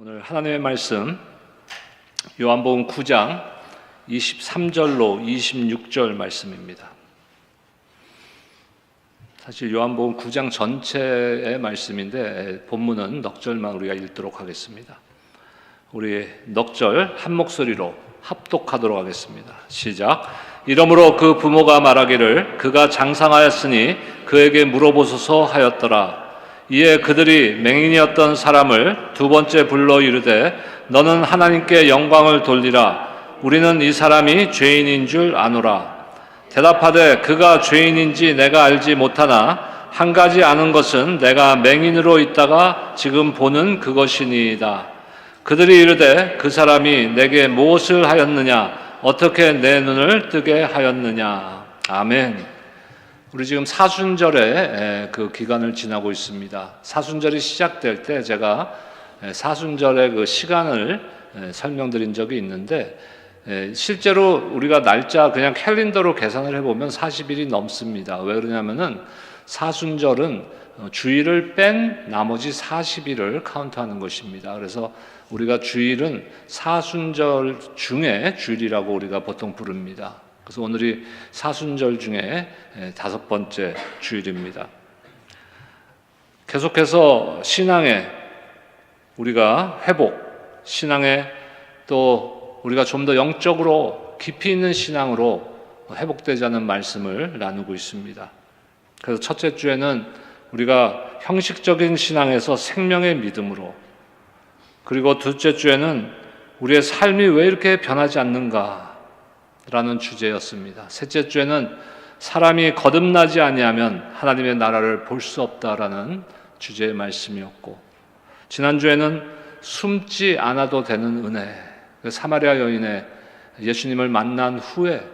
오늘 하나님의 말씀 요한복음 9장 23절로 26절 말씀입니다. 사실 요한복음 9장 전체의 말씀인데 본문은 넉 절만 우리가 읽도록 하겠습니다. 우리 넉 절 한 목소리로 합독하도록 하겠습니다. 시작. 이러므로 그 부모가 말하기를 그가 장상하였으니 그에게 물어보소서 하였더라. 이에 그들이 맹인이었던 사람을 두 번째 불러 이르되 너는 하나님께 영광을 돌리라. 우리는 이 사람이 죄인인 줄 아노라. 대답하되 그가 죄인인지 내가 알지 못하나 한 가지 아는 것은 내가 맹인으로 있다가 지금 보는 그것이니이다. 그들이 이르되 그 사람이 내게 무엇을 하였느냐? 어떻게 내 눈을 뜨게 하였느냐? 아멘. 우리 지금 사순절의 그 기간을 지나고 있습니다. 사순절이 시작될 때 제가 사순절의 그 시간을 설명드린 적이 있는데 실제로 우리가 날짜 그냥 캘린더로 계산을 해보면 40일이 넘습니다. 왜 그러냐면은 사순절은 주일을 뺀 나머지 40일을 카운트하는 것입니다. 그래서 우리가 주일은 사순절 중에 주일이라고 우리가 보통 부릅니다. 그래서 오늘이 사순절 중에 5번째 주일입니다. 계속해서 신앙에 우리가 회복, 신앙에 또 우리가 좀 더 영적으로 깊이 있는 신앙으로 회복되자는 말씀을 나누고 있습니다. 그래서 첫째 주에는 우리가 형식적인 신앙에서 생명의 믿음으로, 그리고 둘째 주에는 우리의 삶이 왜 이렇게 변하지 않는가 라는 주제였습니다. 셋째 주에는 사람이 거듭나지 아니하면 하나님의 나라를 볼 수 없다라는 주제의 말씀이었고, 지난주에는 숨지 않아도 되는 은혜, 사마리아 여인의 예수님을 만난 후에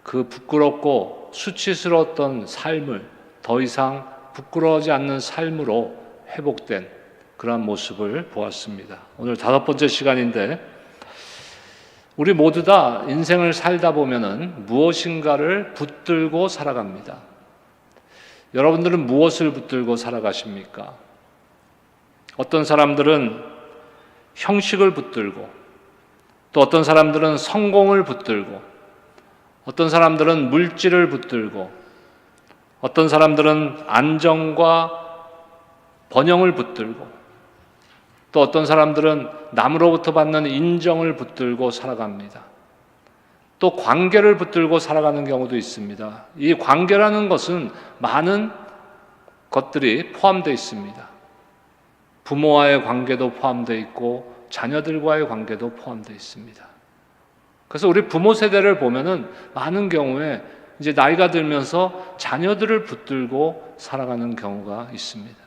그 부끄럽고 수치스러웠던 삶을 더 이상 부끄러워하지 않는 삶으로 회복된 그러한 모습을 보았습니다. 오늘 5번째 시간인데 우리 모두 다 인생을 살다 보면은 무엇인가를 붙들고 살아갑니다. 여러분들은 무엇을 붙들고 살아가십니까? 어떤 사람들은 형식을 붙들고, 또 어떤 사람들은 성공을 붙들고, 어떤 사람들은 물질을 붙들고, 어떤 사람들은 안정과 번영을 붙들고, 또 어떤 사람들은 남으로부터 받는 인정을 붙들고 살아갑니다. 또 관계를 붙들고 살아가는 경우도 있습니다. 이 관계라는 것은 많은 것들이 포함되어 있습니다. 부모와의 관계도 포함되어 있고 자녀들과의 관계도 포함되어 있습니다. 그래서 우리 부모 세대를 보면은 많은 경우에 이제 나이가 들면서 자녀들을 붙들고 살아가는 경우가 있습니다.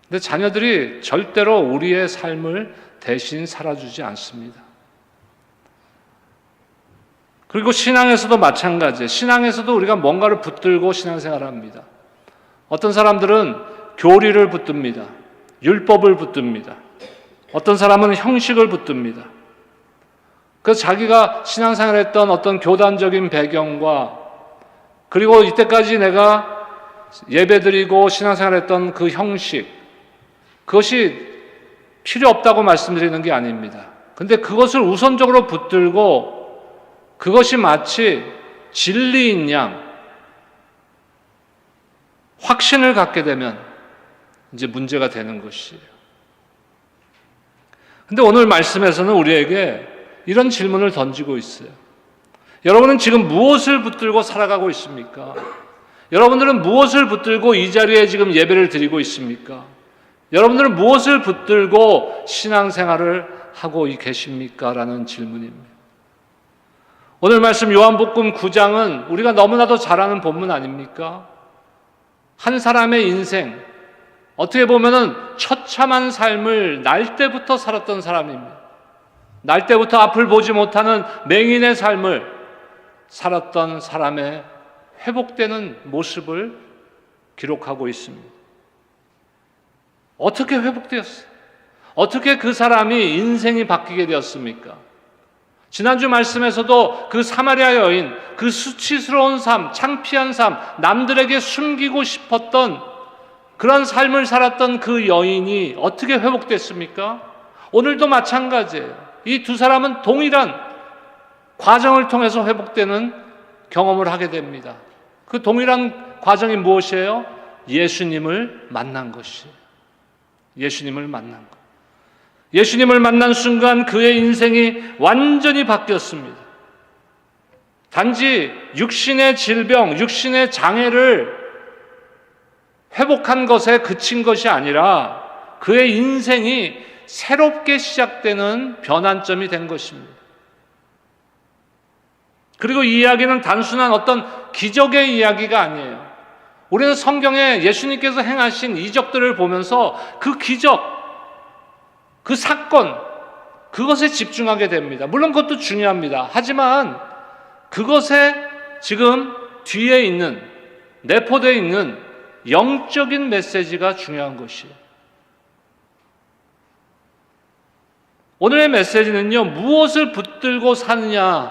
근데 자녀들이 절대로 우리의 삶을 대신 살아주지 않습니다. 그리고 신앙에서도 마찬가지예요. 신앙에서도 우리가 뭔가를 붙들고 신앙생활을 합니다. 어떤 사람들은 교리를 붙듭니다. 율법을 붙듭니다. 어떤 사람은 형식을 붙듭니다. 그래서 자기가 신앙생활했던 어떤 교단적인 배경과, 그리고 이때까지 내가 예배드리고 신앙생활했던 그 형식, 그것이 필요 없다고 말씀드리는 게 아닙니다. 근데 그것을 우선적으로 붙들고 그것이 마치 진리인 양 확신을 갖게 되면 이제 문제가 되는 것이에요. 근데 오늘 말씀에서는 우리에게 이런 질문을 던지고 있어요. 여러분은 지금 무엇을 붙들고 살아가고 있습니까? 여러분들은 무엇을 붙들고 이 자리에 지금 예배를 드리고 있습니까? 여러분들은 무엇을 붙들고 신앙생활을 하고 계십니까? 라는 질문입니다. 오늘 말씀 요한복음 9장은 우리가 너무나도 잘 아는 본문 아닙니까? 한 사람의 인생, 어떻게 보면은 처참한 삶을 날 때부터 살았던 사람입니다. 날 때부터 앞을 보지 못하는 맹인의 삶을 살았던 사람의 회복되는 모습을 기록하고 있습니다. 어떻게 회복되었어요? 어떻게 그 사람이 인생이 바뀌게 되었습니까? 지난주 말씀에서도 그 사마리아 여인, 그 수치스러운 삶, 창피한 삶, 남들에게 숨기고 싶었던 그런 삶을 살았던 그 여인이 어떻게 회복됐습니까? 오늘도 마찬가지예요. 이 두 사람은 동일한 과정을 통해서 회복되는 경험을 하게 됩니다. 그 동일한 과정이 무엇이에요? 예수님을 만난 것이에요. 예수님을 만난 것. 예수님을 만난 순간 그의 인생이 완전히 바뀌었습니다. 단지 육신의 질병, 육신의 장애를 회복한 것에 그친 것이 아니라 그의 인생이 새롭게 시작되는 변환점이 된 것입니다. 그리고 이 이야기는 단순한 어떤 기적의 이야기가 아니에요. 우리는 성경에 예수님께서 행하신 이적들을 보면서 그 기적, 그 사건, 그것에 집중하게 됩니다. 물론 그것도 중요합니다. 하지만 그것에 지금 뒤에 있는, 내포되어 있는 영적인 메시지가 중요한 것이에요. 오늘의 메시지는요, 무엇을 붙들고 사느냐에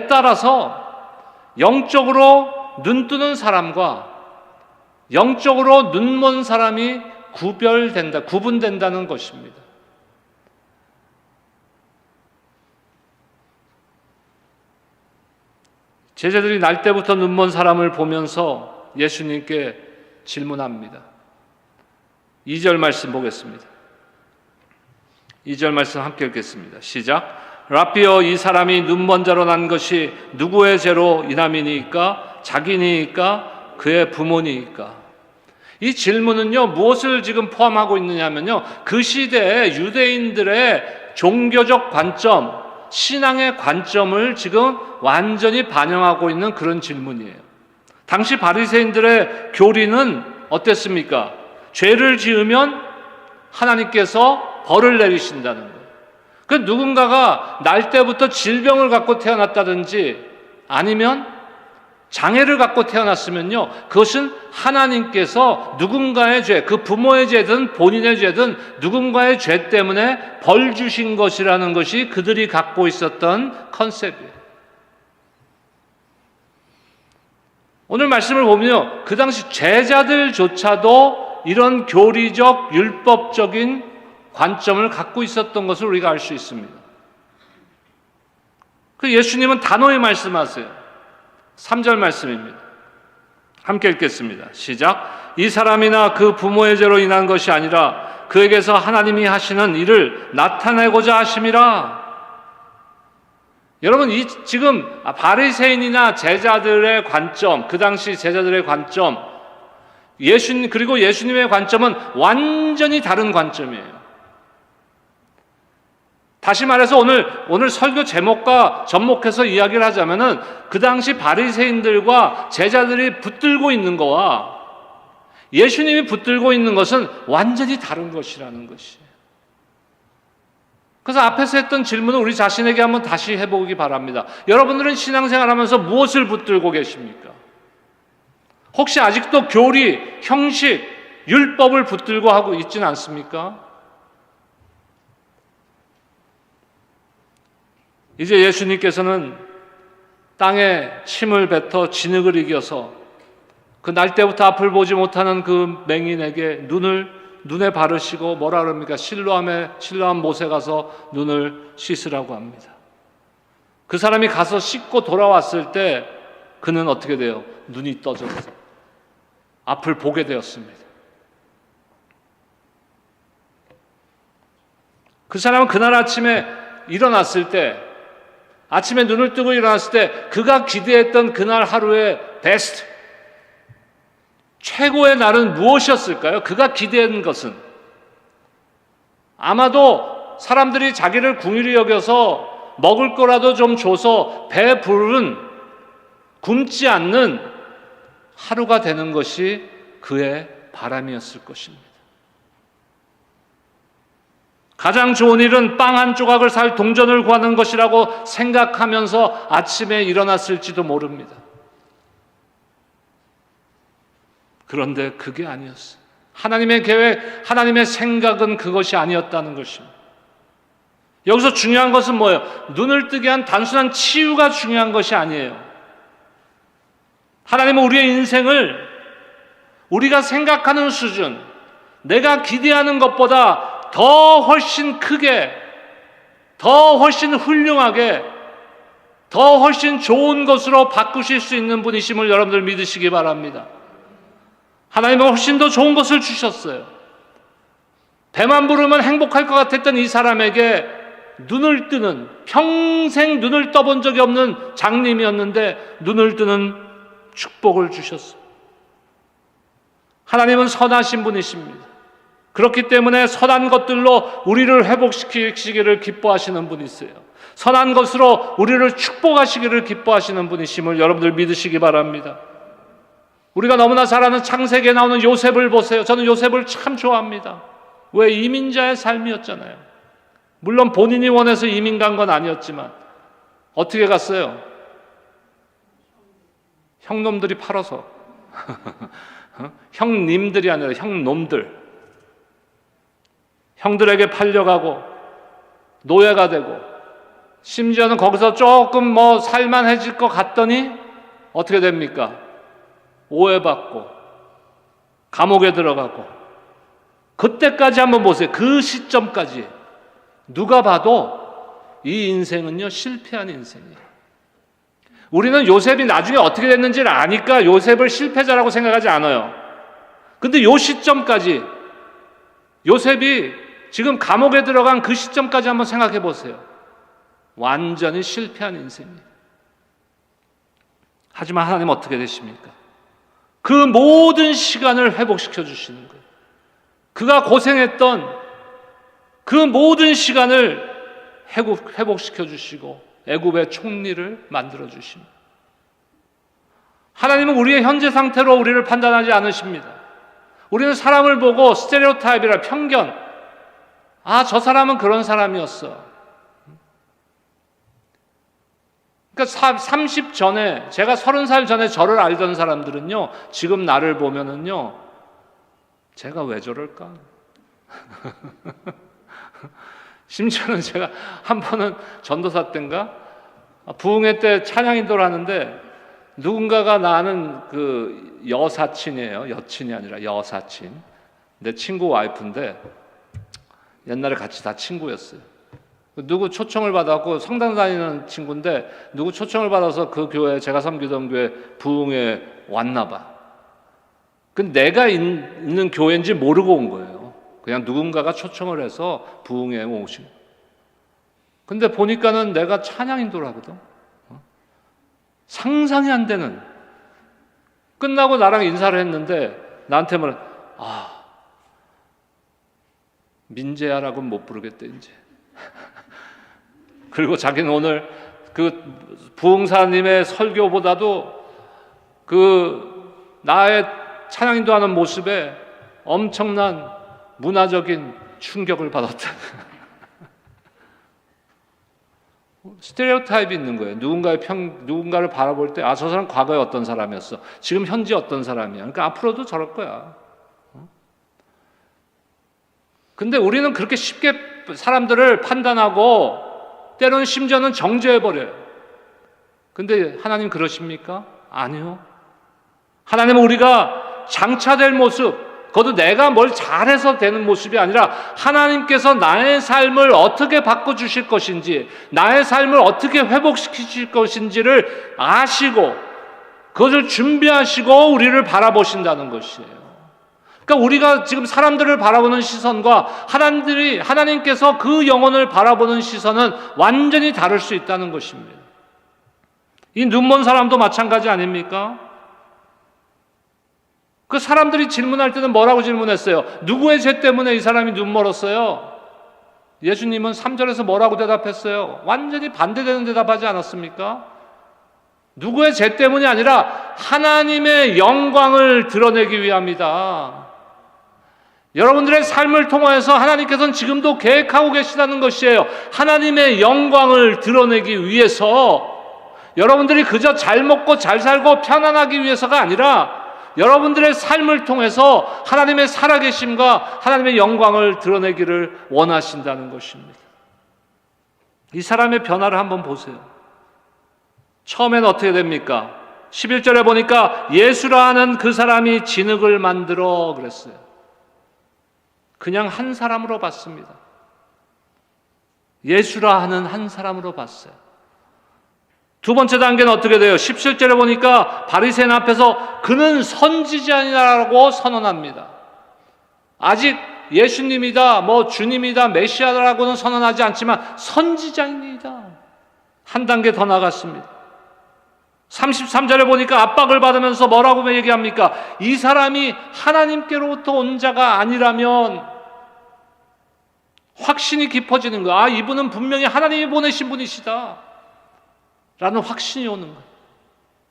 따라서 영적으로 눈뜨는 사람과 영적으로 눈먼 사람이 구분된다는 것입니다. 제자들이 날 때부터 눈먼 사람을 보면서 예수님께 질문합니다. 2절 말씀 보겠습니다. 2절 말씀 함께 읽겠습니다. 시작. 라피어, 이 사람이 눈먼 자로 난 것이 누구의 죄로 인함이니까? 자기니까? 그의 부모니까? 이 질문은요, 무엇을 지금 포함하고 있느냐면요, 그 시대의 유대인들의 종교적 관점, 신앙의 관점을 지금 완전히 반영하고 있는 그런 질문이에요. 당시 바리새인들의 교리는 어땠습니까? 죄를 지으면 하나님께서 벌을 내리신다는 거예요. 그 누군가가 날 때부터 질병을 갖고 태어났다든지 아니면 장애를 갖고 태어났으면요, 그것은 하나님께서 누군가의 죄, 그 부모의 죄든 본인의 죄든 누군가의 죄 때문에 벌 주신 것이라는 것이 그들이 갖고 있었던 컨셉이에요. 오늘 말씀을 보면요, 그 당시 제자들조차도 이런 교리적, 율법적인 관점을 갖고 있었던 것을 우리가 알 수 있습니다. 그 예수님은 단호히 말씀하세요. 3절 말씀입니다. 함께 읽겠습니다. 시작. 이 사람이나 그 부모의 죄로 인한 것이 아니라 그에게서 하나님이 하시는 일을 나타내고자 하심이라. 여러분, 지금 바리새인이나 제자들의 관점, 그 당시 제자들의 관점, 그리고 예수님의 관점은 완전히 다른 관점이에요. 다시 말해서 오늘 설교 제목과 접목해서 이야기를 하자면은 그 당시 바리새인들과 제자들이 붙들고 있는 거와 예수님이 붙들고 있는 것은 완전히 다른 것이라는 것이에요. 그래서 앞에서 했던 질문을 우리 자신에게 한번 다시 해보기 바랍니다. 여러분들은 신앙생활하면서 무엇을 붙들고 계십니까? 혹시 아직도 교리, 형식, 율법을 붙들고 하고 있지는 않습니까? 이제 예수님께서는 땅에 침을 뱉어 진흙을 이겨서 그 날 때부터 앞을 보지 못하는 그 맹인에게 눈에 바르시고 뭐라 그럽니까? 실로암 못에 가서 눈을 씻으라고 합니다. 그 사람이 가서 씻고 돌아왔을 때 그는 어떻게 돼요? 눈이 떠져서 앞을 보게 되었습니다. 그 사람은 그날 아침에 일어났을 때, 아침에 눈을 뜨고 일어났을 때 그가 기대했던 그날 하루의 베스트, 최고의 날은 무엇이었을까요? 그가 기대한 것은 아마도 사람들이 자기를 긍휼히 여겨서 먹을 거라도 좀 줘서 배 부른, 굶지 않는 하루가 되는 것이 그의 바람이었을 것입니다. 가장 좋은 일은 빵 한 조각을 살 동전을 구하는 것이라고 생각하면서 아침에 일어났을지도 모릅니다. 그런데 그게 아니었어요. 하나님의 계획, 하나님의 생각은 그것이 아니었다는 것입니다. 여기서 중요한 것은 뭐예요? 눈을 뜨게 한 단순한 치유가 중요한 것이 아니에요. 하나님은 우리의 인생을 우리가 생각하는 수준, 내가 기대하는 것보다 더 훨씬 크게, 더 훨씬 훌륭하게, 더 훨씬 좋은 것으로 바꾸실 수 있는 분이심을 여러분들 믿으시기 바랍니다. 하나님은 훨씬 더 좋은 것을 주셨어요. 배만 부르면 행복할 것 같았던 이 사람에게 눈을 뜨는, 평생 눈을 떠본 적이 없는 장님이었는데 눈을 뜨는 축복을 주셨어요. 하나님은 선하신 분이십니다. 그렇기 때문에 선한 것들로 우리를 회복시키기를 기뻐하시는 분이세요. 선한 것으로 우리를 축복하시기를 기뻐하시는 분이심을 여러분들 믿으시기 바랍니다. 우리가 너무나 잘 아는 창세기에 나오는 요셉을 보세요. 저는 요셉을 참 좋아합니다. 왜? 이민자의 삶이었잖아요. 물론 본인이 원해서 이민 간 건 아니었지만 어떻게 갔어요? 형놈들이 팔아서 형님들이 아니라 형놈들, 형들에게 팔려가고 노예가 되고 심지어는 거기서 조금 살만해질 것 같더니 어떻게 됩니까? 오해받고 감옥에 들어가고. 그때까지 한번 보세요. 그 시점까지 누가 봐도 이 인생은요 실패한 인생이에요. 우리는 요셉이 나중에 어떻게 됐는지를 아니까 요셉을 실패자라고 생각하지 않아요. 근데 요 시점까지, 요셉이 지금 감옥에 들어간 그 시점까지 한번 생각해 보세요. 완전히 실패한 인생이에요. 하지만 하나님 어떻게 되십니까? 그 모든 시간을 회복시켜 주시는 거예요. 그가 고생했던 그 모든 시간을 회복시켜 주시고 애굽의 총리를 만들어 주십니다. 하나님은 우리의 현재 상태로 우리를 판단하지 않으십니다. 우리는 사람을 보고 스테레오타입이라 편견, 저 사람은 그런 사람이었어. 그러니까 30 전에, 제가 30살 전에 저를 알던 사람들은요, 지금 나를 보면은요, 제가 왜 저럴까? 심지어는 제가 한 번은 전도사 때인가 부흥회 때 찬양 인도를 하는데 누군가가 나는 그 여사친이에요. 여친이 아니라 여사친. 내 친구 와이프인데 옛날에 같이 다 친구였어요. 누구 초청을 받았고 성당 다니는 친구인데 누구 초청을 받아서 그 교회, 제가 섬기던 교회 부흥회 왔나 봐. 근데 내가 있는 교회인지 모르고 온 거예요. 그냥 누군가가 초청을 해서 부흥회에 오신. 근데 보니까는 내가 찬양 인도를 하거든. 상상이 안 되는. 끝나고 나랑 인사를 했는데 나한테 말해, 민재야라고는 못 부르겠대 이제. 그리고 자기는 오늘 그 부흥사님의 설교보다도 그 나의 찬양 인도하는 모습에 엄청난 문화적인 충격을 받았다. 스테레오타입이 있는 거예요. 누군가를 바라볼 때, 저 사람 과거에 어떤 사람이었어. 지금 현재 어떤 사람이야. 그러니까 앞으로도 저럴 거야. 근데 우리는 그렇게 쉽게 사람들을 판단하고 때로는 심지어는 정죄해버려요. 근데 하나님 그러십니까? 아니요. 하나님은 우리가 장차될 모습, 그것도 내가 뭘 잘해서 되는 모습이 아니라 하나님께서 나의 삶을 어떻게 바꿔주실 것인지, 나의 삶을 어떻게 회복시키실 것인지를 아시고 그것을 준비하시고 우리를 바라보신다는 것이에요. 그러니까 우리가 지금 사람들을 바라보는 시선과 하나님께서 그 영혼을 바라보는 시선은 완전히 다를 수 있다는 것입니다. 이 눈먼 사람도 마찬가지 아닙니까? 그 사람들이 질문할 때는 뭐라고 질문했어요? 누구의 죄 때문에 이 사람이 눈멀었어요? 예수님은 3절에서 뭐라고 대답했어요? 완전히 반대되는 대답하지 않았습니까? 누구의 죄 때문이 아니라 하나님의 영광을 드러내기 위함이다. 여러분들의 삶을 통해서 하나님께서는 지금도 계획하고 계시다는 것이에요. 하나님의 영광을 드러내기 위해서 여러분들이 그저 잘 먹고 잘 살고 편안하기 위해서가 아니라 여러분들의 삶을 통해서 하나님의 살아계심과 하나님의 영광을 드러내기를 원하신다는 것입니다. 이 사람의 변화를 한번 보세요. 처음에는 어떻게 됩니까? 11절에 보니까 예수라 하는 그 사람이 진흙을 만들어 그랬어요. 그냥 한 사람으로 봤습니다. 예수라 하는 한 사람으로 봤어요. 두 번째 단계는 어떻게 돼요? 17절에 보니까 바리새인 앞에서 그는 선지자니라고 선언합니다. 아직 예수님이다, 주님이다, 메시아라고는 선언하지 않지만 선지자입니다. 한 단계 더 나갔습니다. 33절에 보니까 압박을 받으면서 뭐라고 얘기합니까? 이 사람이 하나님께로부터 온 자가 아니라면 확신이 깊어지는 거야. 이분은 분명히 하나님이 보내신 분이시다 라는 확신이 오는 거예요.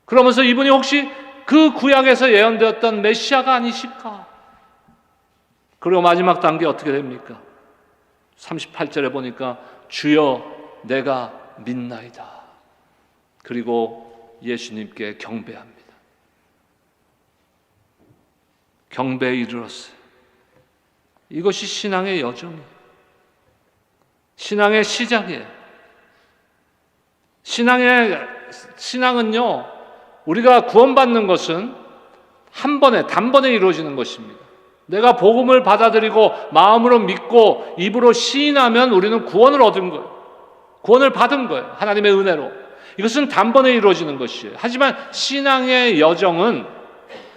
그러면서 이분이 혹시 그 구약에서 예언되었던 메시아가 아니실까? 그리고 마지막 단계 어떻게 됩니까? 38절에 보니까 주여 내가 믿나이다. 그리고 예수님께 경배합니다. 경배에 이르렀어요. 이것이 신앙의 여정이에요. 신앙의 시작이에요. 신앙은요, 우리가 구원받는 것은 단번에 이루어지는 것입니다. 내가 복음을 받아들이고 마음으로 믿고 입으로 시인하면 우리는 구원을 얻은 거예요. 구원을 받은 거예요. 하나님의 은혜로. 이것은 단번에 이루어지는 것이에요. 하지만 신앙의 여정은,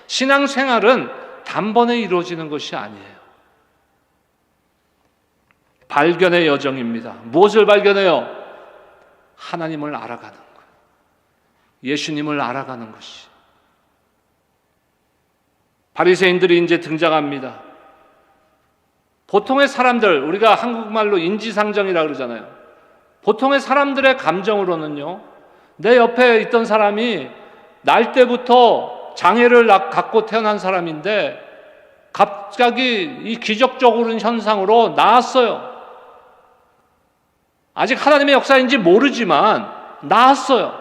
신앙생활은 단번에 이루어지는 것이 아니에요. 발견의 여정입니다. 무엇을 발견해요? 하나님을 알아가는 거예요. 예수님을 알아가는 것이. 바리새인들이 이제 등장합니다. 보통의 사람들, 우리가 한국말로 인지상정이라고 그러잖아요. 보통의 사람들의 감정으로는요, 내 옆에 있던 사람이 날 때부터 장애를 갖고 태어난 사람인데 갑자기 이 기적적인 현상으로 나았어요. 아직 하나님의 역사인지 모르지만 나았어요.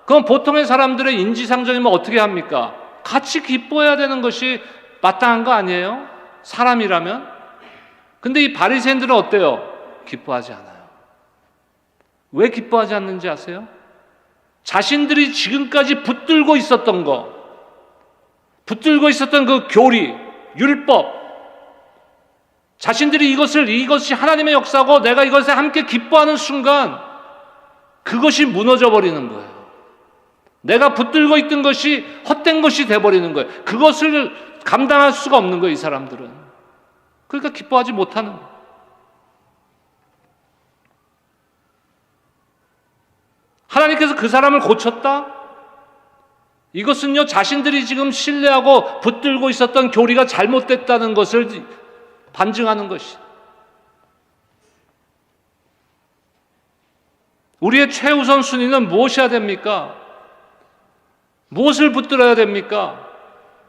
그럼 보통의 사람들의 인지상정이면 어떻게 합니까? 같이 기뻐해야 되는 것이 마땅한 거 아니에요? 사람이라면? 근데 이 바리새인들은 어때요? 기뻐하지 않아요. 왜 기뻐하지 않는지 아세요? 자신들이 지금까지 붙들고 있었던 그 교리, 율법, 자신들이 이것이 하나님의 역사고 내가 이것에 함께 기뻐하는 순간 그것이 무너져 버리는 거예요. 내가 붙들고 있던 것이 헛된 것이 돼버리는 거예요. 그것을 감당할 수가 없는 거예요, 이 사람들은. 그러니까 기뻐하지 못하는 거예요. 하나님께서 그 사람을 고쳤다? 이것은요, 자신들이 지금 신뢰하고 붙들고 있었던 교리가 잘못됐다는 것을 반증하는 것이. 우리의 최우선 순위는 무엇이어야 됩니까? 무엇을 붙들어야 됩니까?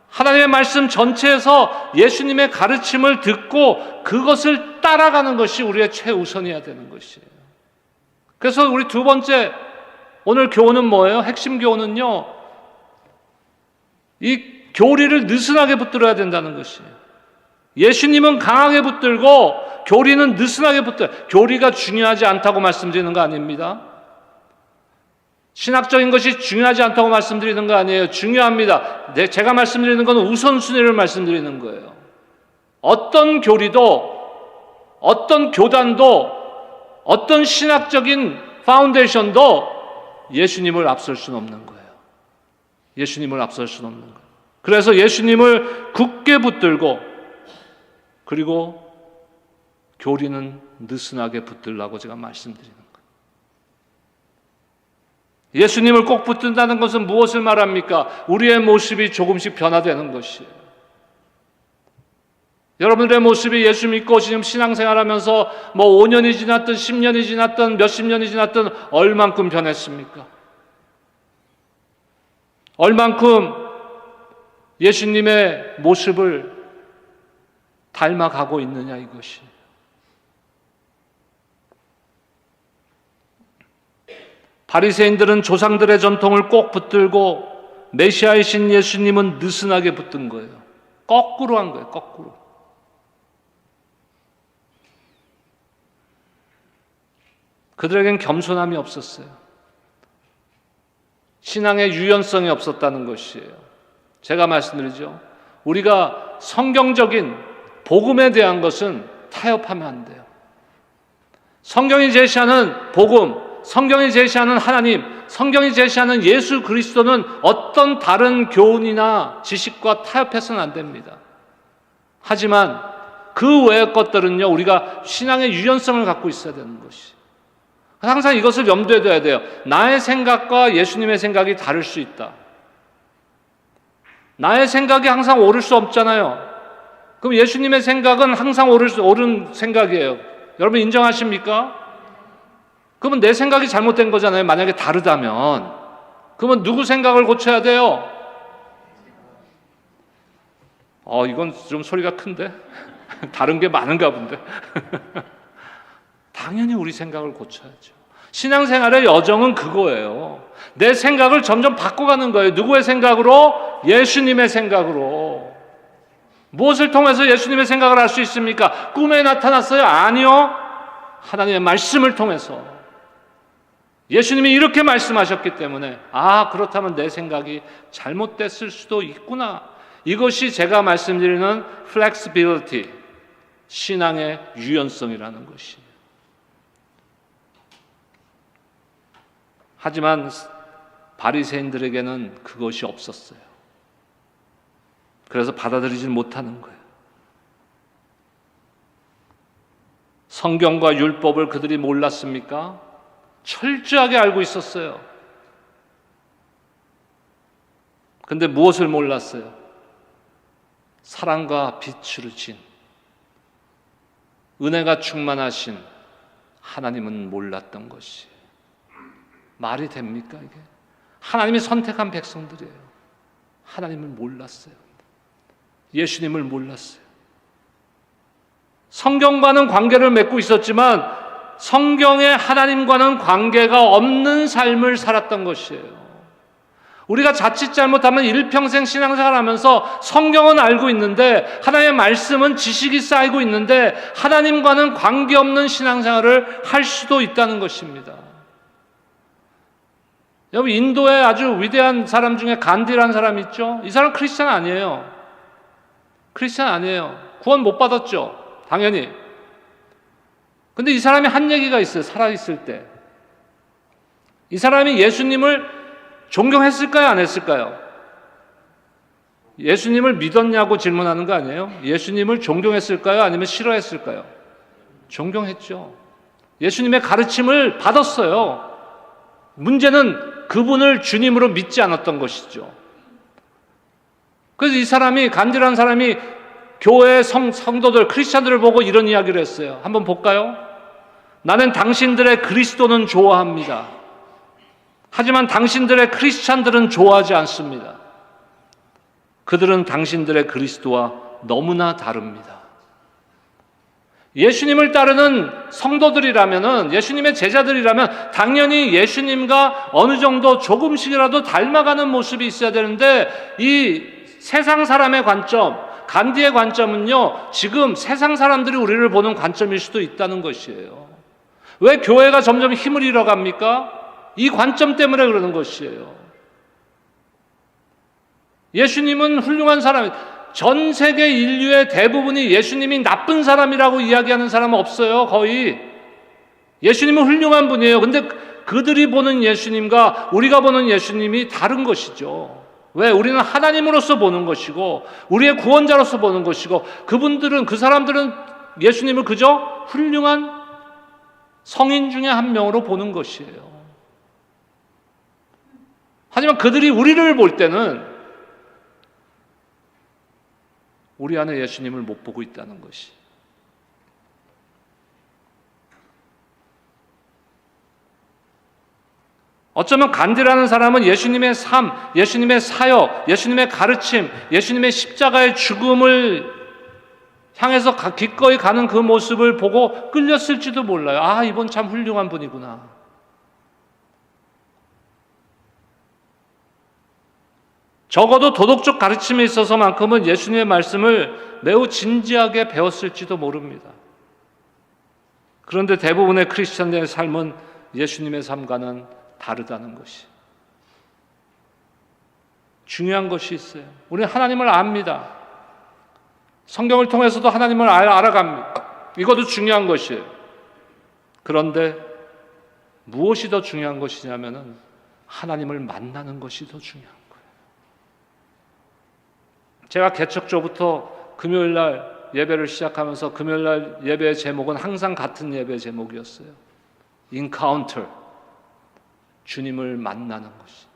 하나님의 말씀 전체에서 예수님의 가르침을 듣고 그것을 따라가는 것이 우리의 최우선이어야 되는 것이에요. 그래서 우리 두 번째 오늘 교훈은 뭐예요? 핵심 교훈은요, 이 교리를 느슨하게 붙들어야 된다는 것이에요. 예수님은 강하게 붙들고 교리는 느슨하게 교리가 중요하지 않다고 말씀드리는 거 아닙니다. 신학적인 것이 중요하지 않다고 말씀드리는 거 아니에요. 중요합니다. 제가 말씀드리는 건 우선순위를 말씀드리는 거예요. 어떤 교리도, 어떤 교단도, 어떤 신학적인 파운데이션도 예수님을 앞설 수는 없는 거예요. 예수님을 앞설 수는 없는 거예요. 그래서 예수님을 굳게 붙들고, 그리고 교리는 느슨하게 붙들라고 제가 말씀드리는 거예요. 예수님을 꼭 붙든다는 것은 무엇을 말합니까? 우리의 모습이 조금씩 변화되는 것이에요. 여러분들의 모습이 예수 믿고 지금 신앙생활하면서 5년이 지났든 10년이 지났든 몇십 년이 지났든 얼만큼 변했습니까? 얼만큼 예수님의 모습을 닮아가고 있느냐, 이것이. 바리새인들은 조상들의 전통을 꼭 붙들고 메시아이신 예수님은 느슨하게 붙든 거예요. 거꾸로 한 거예요, 거꾸로. 그들에겐 겸손함이 없었어요. 신앙의 유연성이 없었다는 것이에요. 제가 말씀드리죠. 우리가 성경적인 복음에 대한 것은 타협하면 안 돼요. 성경이 제시하는 복음, 성경이 제시하는 하나님, 성경이 제시하는 예수 그리스도는 어떤 다른 교훈이나 지식과 타협해서는 안 됩니다. 하지만 그 외의 것들은요, 우리가 신앙의 유연성을 갖고 있어야 되는 것이. 항상 이것을 염두에 둬야 돼요. 나의 생각과 예수님의 생각이 다를 수 있다. 나의 생각이 항상 옳을 수 없잖아요. 그럼 예수님의 생각은 항상 옳은 생각이에요. 여러분 인정하십니까? 그러면 내 생각이 잘못된 거잖아요. 만약에 다르다면. 그러면 누구 생각을 고쳐야 돼요? 이건 좀 소리가 큰데? 다른 게 많은가 본데? 당연히 우리 생각을 고쳐야죠. 신앙생활의 여정은 그거예요. 내 생각을 점점 바꿔가는 거예요. 누구의 생각으로? 예수님의 생각으로. 무엇을 통해서 예수님의 생각을 할 수 있습니까? 꿈에 나타났어요? 아니요. 하나님의 말씀을 통해서. 예수님이 이렇게 말씀하셨기 때문에 그렇다면 내 생각이 잘못됐을 수도 있구나. 이것이 제가 말씀드리는 flexibility, 신앙의 유연성이라는 것이에요. 하지만 바리새인들에게는 그것이 없었어요. 그래서 받아들이지 못하는 거예요. 성경과 율법을 그들이 몰랐습니까? 철저하게 알고 있었어요. 근데 무엇을 몰랐어요? 사랑과 빛으로 진 은혜가 충만하신 하나님은 몰랐던 것이. 말이 됩니까 이게? 하나님이 선택한 백성들이에요. 하나님을 몰랐어요. 예수님을 몰랐어요. 성경과는 관계를 맺고 있었지만 성경의 하나님과는 관계가 없는 삶을 살았던 것이에요. 우리가 자칫 잘못하면 일평생 신앙생활 하면서 성경은 알고 있는데 하나님의 말씀은 지식이 쌓이고 있는데 하나님과는 관계없는 신앙생활을 할 수도 있다는 것입니다. 여러분 인도의 아주 위대한 사람 중에 간디라는 사람이 있죠. 이 사람 크리스찬 아니에요. 크리스찬 아니에요. 구원 못 받았죠. 당연히. 근데 이 사람이 한 얘기가 있어요. 살아있을 때. 이 사람이 예수님을 존경했을까요? 안 했을까요? 예수님을 믿었냐고 질문하는 거 아니에요? 예수님을 존경했을까요? 아니면 싫어했을까요? 존경했죠. 예수님의 가르침을 받았어요. 문제는 그분을 주님으로 믿지 않았던 것이죠. 그래서 이 사람이, 간디라는 사람이 교회 성도들, 크리스찬들을 보고 이런 이야기를 했어요. 한번 볼까요? 나는 당신들의 그리스도는 좋아합니다. 하지만 당신들의 크리스찬들은 좋아하지 않습니다. 그들은 당신들의 그리스도와 너무나 다릅니다. 예수님을 따르는 성도들이라면, 예수님의 제자들이라면 당연히 예수님과 어느 정도 조금씩이라도 닮아가는 모습이 있어야 되는데 이 세상 사람의 관점, 간디의 관점은요, 지금 세상 사람들이 우리를 보는 관점일 수도 있다는 것이에요. 왜 교회가 점점 힘을 잃어갑니까? 이 관점 때문에 그러는 것이에요. 예수님은 훌륭한 사람, 전 세계 인류의 대부분이 예수님이 나쁜 사람이라고 이야기하는 사람은 없어요, 거의. 예수님은 훌륭한 분이에요. 근데 그들이 보는 예수님과 우리가 보는 예수님이 다른 것이죠. 왜? 우리는 하나님으로서 보는 것이고 우리의 구원자로서 보는 것이고 그분들은, 그 사람들은 예수님을 그저 훌륭한 성인 중에 한 명으로 보는 것이에요. 하지만 그들이 우리를 볼 때는 우리 안에 예수님을 못 보고 있다는 것이. 어쩌면 간디라는 사람은 예수님의 삶, 예수님의 사역, 예수님의 가르침, 예수님의 십자가의 죽음을 향해서 기꺼이 가는 그 모습을 보고 끌렸을지도 몰라요. 이분 참 훌륭한 분이구나. 적어도 도덕적 가르침에 있어서만큼은 예수님의 말씀을 매우 진지하게 배웠을지도 모릅니다. 그런데 대부분의 크리스천들의 삶은 예수님의 삶과는 다르다는 것이. 중요한 것이 있어요. 우리는 하나님을 압니다. 성경을 통해서도 하나님을 알아갑니다. 이것도 중요한 것이에요. 그런데 무엇이 더 중요한 것이냐면은 하나님을 만나는 것이 더 중요한 거예요. 제가 개척조부터 금요일 날 예배를 시작하면서 금요일 날 예배의 제목은 항상 같은 예배의 제목이었어요. Encounter. 주님을 만나는 것이.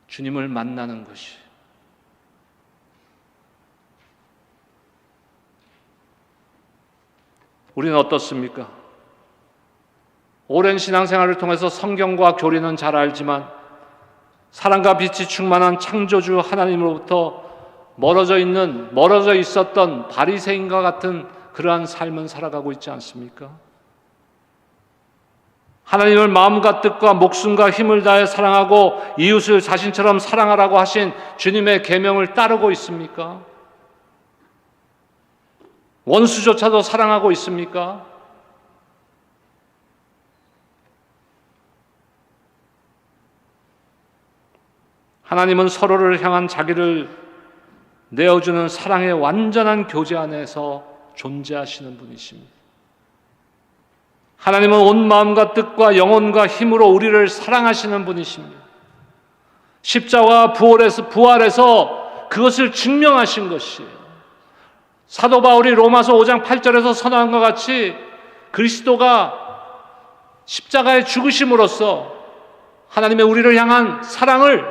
주님을 만나는 것이. 우리는 어떻습니까? 오랜 신앙생활을 통해서 성경과 교리는 잘 알지만 사랑과 빛이 충만한 창조주 하나님으로부터 멀어져 있었던 바리새인과 같은 그러한 삶은 살아가고 있지 않습니까? 하나님을 마음과 뜻과 목숨과 힘을 다해 사랑하고 이웃을 자신처럼 사랑하라고 하신 주님의 계명을 따르고 있습니까? 원수조차도 사랑하고 있습니까? 하나님은 서로를 향한 자기를 내어주는 사랑의 완전한 교제 안에서 존재하시는 분이십니다. 하나님은 온 마음과 뜻과 영혼과 힘으로 우리를 사랑하시는 분이십니다. 십자가 부활해서 그것을 증명하신 것이에요. 사도 바울이 로마서 5장 8절에서 선언한 것 같이 그리스도가 십자가에 죽으심으로써 하나님의 우리를 향한 사랑을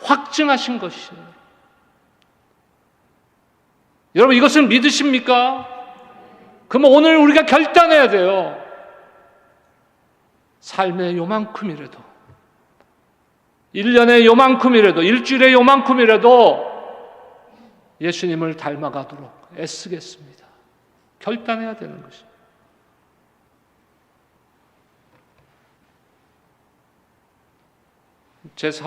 확증하신 것이에요. 여러분 이것을 믿으십니까? 그러면 오늘 우리가 결단해야 돼요. 삶의 요만큼이라도, 1년에 요만큼이라도, 일주일에 요만큼이라도 예수님을 닮아가도록 애쓰겠습니다. 결단해야 되는 것입니다.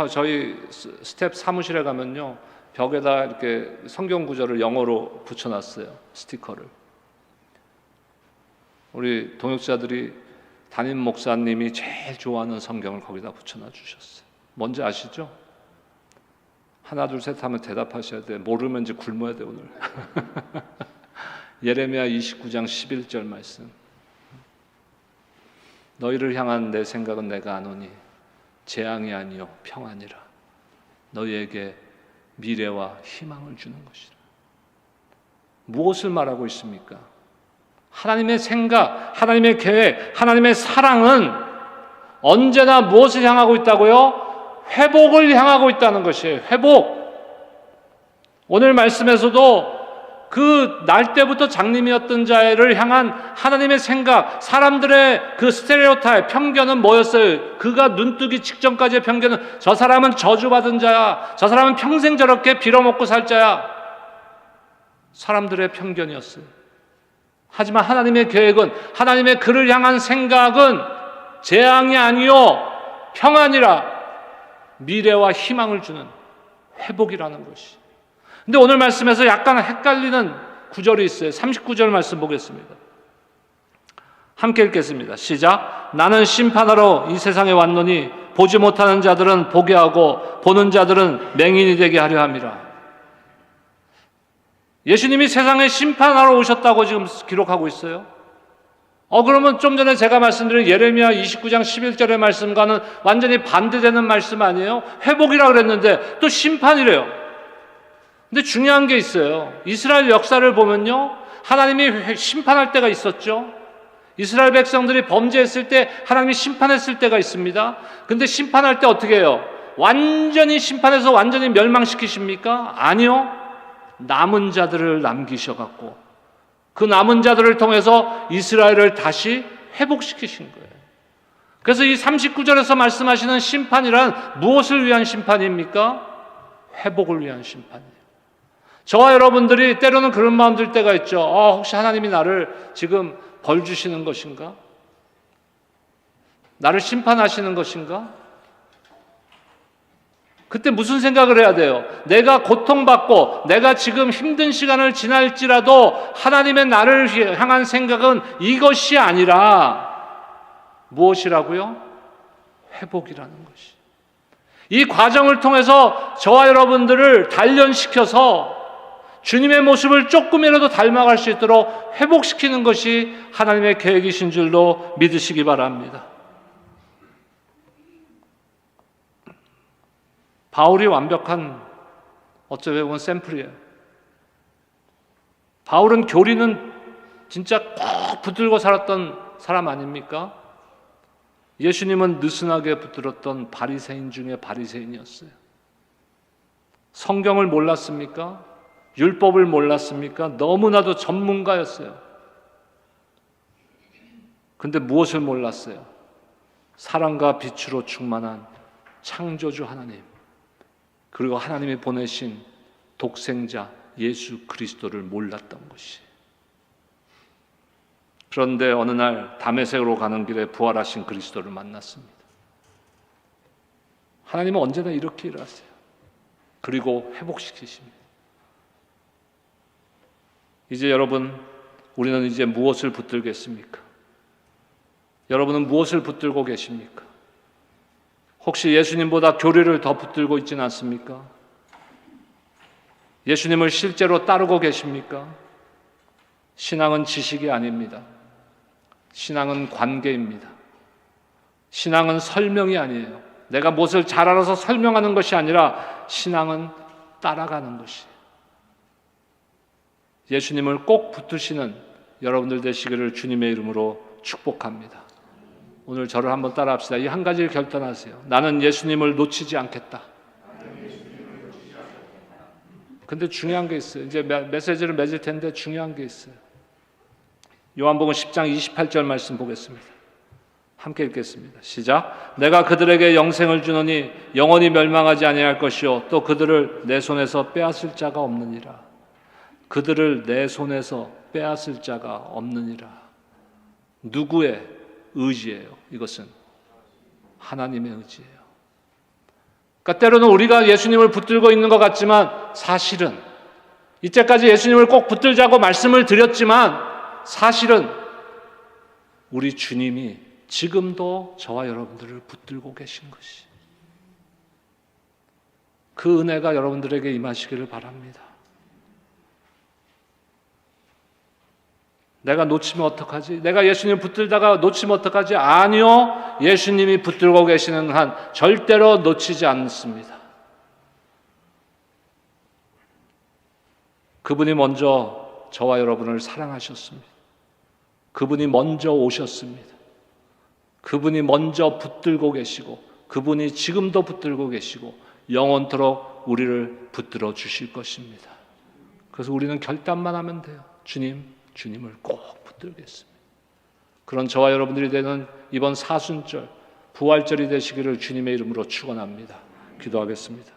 저희 스텝 사무실에 가면요, 벽에다 이렇게 성경 구절을 영어로 붙여놨어요. 스티커를. 우리 동역자들이 담임 목사님이 제일 좋아하는 성경을 거기다 붙여놔 주셨어요. 뭔지 아시죠? 하나 둘 셋 하면 대답하셔야 돼. 모르면 이제 굶어야 돼 오늘. 예레미야 29장 11절 말씀. 너희를 향한 내 생각은 내가 아노니 재앙이 아니요 평안이라. 너희에게 미래와 희망을 주는 것이라. 무엇을 말하고 있습니까? 하나님의 생각, 하나님의 계획, 하나님의 사랑은 언제나 무엇을 향하고 있다고요? 회복을 향하고 있다는 것이에요. 회복. 오늘 말씀에서도 그 날 때부터 장님이었던 자를 향한 하나님의 생각, 사람들의 그 스테레오타입, 편견은 뭐였어요? 그가 눈뜨기 직전까지의 편견은 저 사람은 저주받은 자야, 저 사람은 평생 저렇게 빌어먹고 살 자야. 사람들의 편견이었어요. 하지만 하나님의 계획은, 하나님의 그를 향한 생각은 재앙이 아니요 평안이라, 미래와 희망을 주는 회복이라는 것이. 근데 오늘 말씀에서 약간 헷갈리는 구절이 있어요. 39절 말씀 보겠습니다. 함께 읽겠습니다. 시작. 나는 심판하러 이 세상에 왔노니 보지 못하는 자들은 보게 하고 보는 자들은 맹인이 되게 하려 함이라. 예수님이 세상에 심판하러 오셨다고 지금 기록하고 있어요. 그러면 좀 전에 제가 말씀드린 예레미야 29장 11절의 말씀과는 완전히 반대되는 말씀 아니에요? 회복이라 그랬는데 또 심판이래요. 근데 중요한 게 있어요. 이스라엘 역사를 보면요, 하나님이 심판할 때가 있었죠. 이스라엘 백성들이 범죄했을 때 하나님이 심판했을 때가 있습니다. 근데 심판할 때 어떻게 해요? 완전히 심판해서 완전히 멸망시키십니까? 아니요. 남은 자들을 남기셔갖고 그 남은 자들을 통해서 이스라엘을 다시 회복시키신 거예요. 그래서 이 39절에서 말씀하시는 심판이란 무엇을 위한 심판입니까? 회복을 위한 심판이에요. 저와 여러분들이 때로는 그런 마음 들 때가 있죠. 혹시 하나님이 나를 지금 벌 주시는 것인가? 나를 심판하시는 것인가? 그때 무슨 생각을 해야 돼요? 내가 고통받고 내가 지금 힘든 시간을 지날지라도 하나님의 나를 향한 생각은 이것이 아니라 무엇이라고요? 회복이라는 것이. 이 과정을 통해서 저와 여러분들을 단련시켜서 주님의 모습을 조금이라도 닮아갈 수 있도록 회복시키는 것이 하나님의 계획이신 줄로 믿으시기 바랍니다. 바울이 완벽한 어쩌면 보면 샘플이에요. 바울은 교리는 진짜 꼭 붙들고 살았던 사람 아닙니까? 예수님은 느슨하게 붙들었던 바리새인 중에 바리새인이었어요. 성경을 몰랐습니까? 율법을 몰랐습니까? 너무나도 전문가였어요. 근데 무엇을 몰랐어요? 사랑과 빛으로 충만한 창조주 하나님, 그리고 하나님이 보내신 독생자 예수 그리스도를 몰랐던 것이. 그런데 어느 날 다메섹으로 가는 길에 부활하신 그리스도를 만났습니다. 하나님은 언제나 이렇게 일하세요. 그리고 회복시키십니다. 이제 여러분, 우리는 이제 무엇을 붙들겠습니까? 여러분은 무엇을 붙들고 계십니까? 혹시 예수님보다 교리를 더 붙들고 있지는 않습니까? 예수님을 실제로 따르고 계십니까? 신앙은 지식이 아닙니다. 신앙은 관계입니다. 신앙은 설명이 아니에요. 내가 무엇을 잘 알아서 설명하는 것이 아니라 신앙은 따라가는 것이에요. 예수님을 꼭 붙드시는 여러분들 되시기를 주님의 이름으로 축복합니다. 오늘 저를 한번 따라합시다. 이 한 가지를 결단하세요. 나는 예수님을 놓치지 않겠다. 근데 중요한 게 있어요. 이제 메시지를 맺을 텐데 중요한 게 있어요. 요한복음 10장 28절 말씀 보겠습니다. 함께 읽겠습니다. 시작. 내가 그들에게 영생을 주노니 영원히 멸망하지 아니할 것이요 또 그들을 내 손에서 빼앗을 자가 없느니라. 그들을 내 손에서 빼앗을 자가 없느니라. 누구의 의지예요? 이것은 하나님의 의지예요. 그러니까 때로는 우리가 예수님을 붙들고 있는 것 같지만 사실은 이때까지 예수님을 꼭 붙들자고 말씀을 드렸지만 사실은 우리 주님이 지금도 저와 여러분들을 붙들고 계신 것이, 그 은혜가 여러분들에게 임하시기를 바랍니다. 내가 놓치면 어떡하지? 내가 예수님을 붙들다가 놓치면 어떡하지? 아니요. 예수님이 붙들고 계시는 한 절대로 놓치지 않습니다. 그분이 먼저 저와 여러분을 사랑하셨습니다. 그분이 먼저 오셨습니다. 그분이 먼저 붙들고 계시고 그분이 지금도 붙들고 계시고 영원토록 우리를 붙들어 주실 것입니다. 그래서 우리는 결단만 하면 돼요. 주님을 꼭 붙들겠습니다. 그런 저와 여러분들이 되는 이번 사순절, 부활절이 되시기를 주님의 이름으로 축원합니다. 기도하겠습니다.